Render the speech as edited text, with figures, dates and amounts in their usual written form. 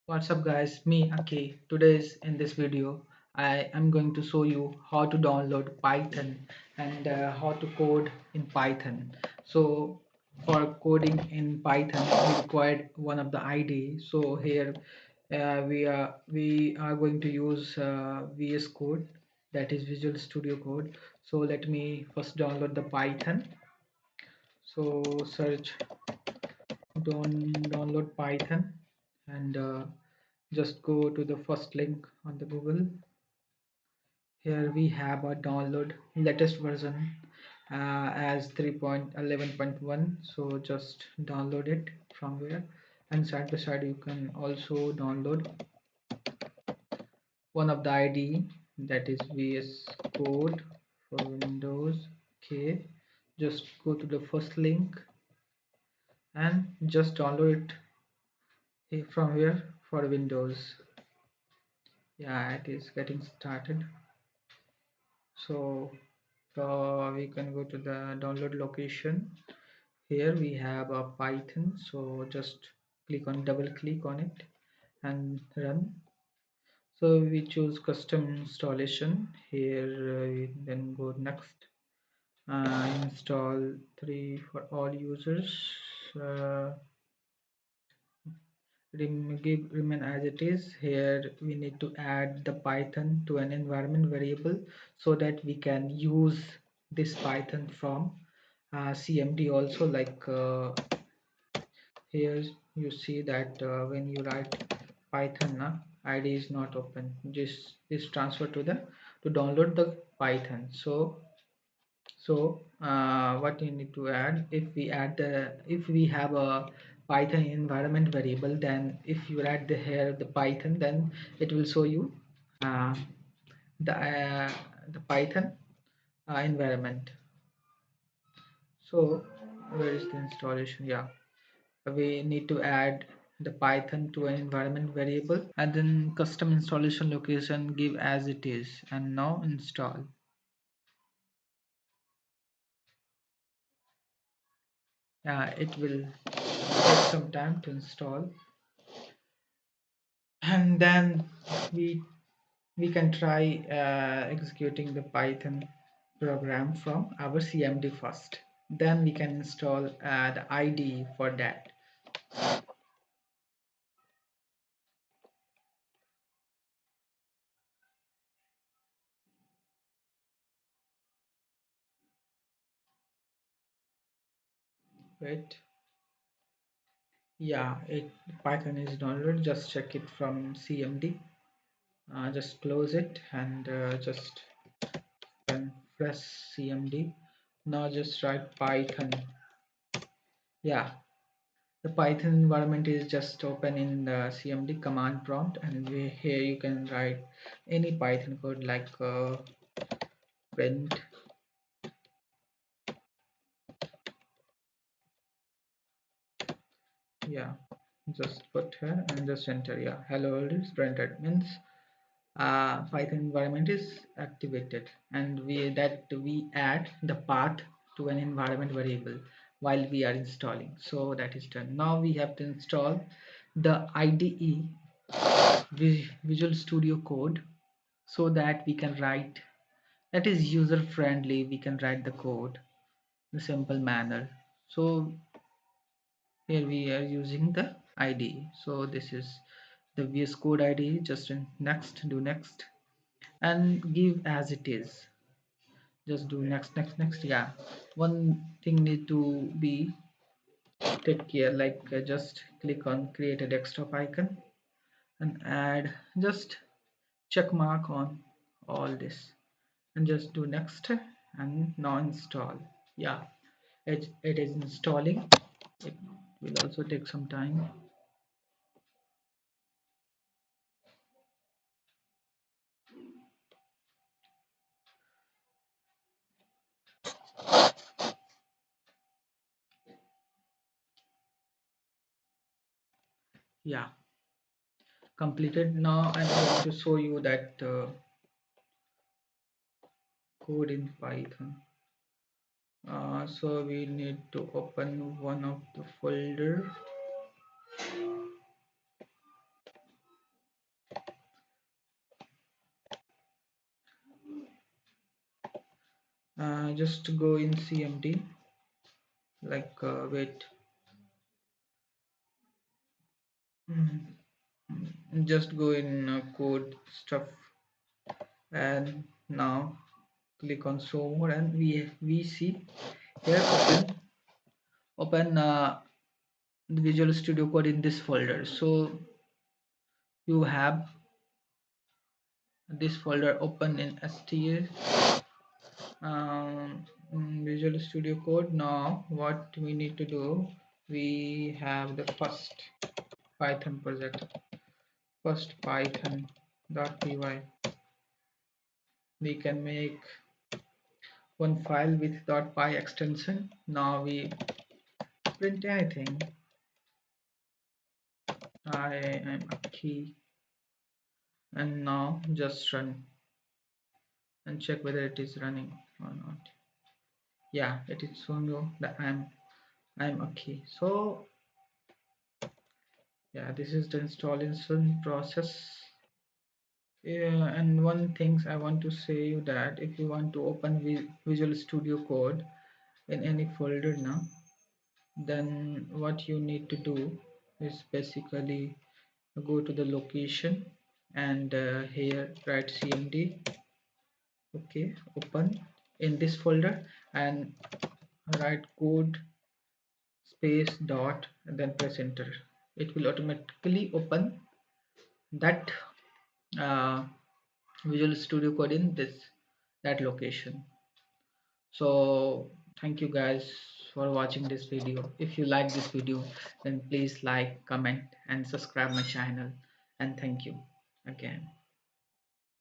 What's up guys, me Aki. Today's in this video I am going to show you how to download Python and how to code in Python. So for coding in Python we required one of the IDE. So here we are going to use VS Code, that is Visual Studio Code. So let me first download the Python. So search download Python and just go to the first link on the Google. Here we have a download latest version as 3.11.1. So just download it from here, and side by side you can also download one of the IDE, that is VS Code for Windows. Okay, just go to the first link and just download it from here for Windows. Yeah, it is getting started. So we can go to the download location. Here we have a Python, so just double click on it and run. So we choose custom installation. Here we then go next, install 3 for all users. uh, Remain as it is. Here we need to add the Python to an environment variable so that we can use this Python from CMD also. Like here you see that when you write Python, IDE is not open. Just is transfer to the to download the Python. So what you need to add, if we have a Python environment variable, then if you add the Python, then it will show you uh, the uh, the Python environment. So where is the installation? Yeah, we need to add the Python to an environment variable, and then custom installation location give as it is, and now install. It will take some time to install, and then we we can try executing the Python program from our CMD first. Then we can install the IDE for that. Wait, yeah, it Python is downloaded. Just check it from CMD. Just close it and just press CMD. Now just write Python. Yeah, the Python environment is just open in the CMD command prompt, and here you can write any Python code like print. Yeah, just put here and just enter. Yeah, hello world is printed, means Python environment is activated, and we add the path to an environment variable while we are installing. So that is done. Now we have to install the IDE, Visual Studio Code, so that we can write, that is user friendly, we can write the code in a simple manner. So here we are using the IDE. So this is the VS Code IDE. Just in next, do next, and give as it is. Just do next, next, next. Yeah, one thing need to be take care, like just click on create a desktop icon and add just check mark on all this, and just do next, and now install. Yeah, it is installing. It will also take some time. Yeah, completed. Now I'm going to show you that code in Python. So we need to open one of the folder. just go in CMD, like wait. Mm, just go in code stuff, and now click on show more, and we see here open the Visual Studio Code in this folder. So you have this folder open in STA, Visual Studio Code. Now what we need to do, we have the first Python project, first python.py. We can make one file with .py extension. Now we print anything. I am a key, and now just run and check whether it is running or not. Yeah, it is showing you that I'm a key. So yeah, this is the installation process. Yeah, and one things I want to say you that if you want to open Visual Studio Code in any folder now, then what you need to do is basically go to the location, and here write cmd. Okay, open in this folder and write code space dot and then press enter. It will automatically open that uh, Visual Studio Code in that location. So thank you guys for watching this video. If you like this video, then please like, comment and subscribe my channel, and thank you again.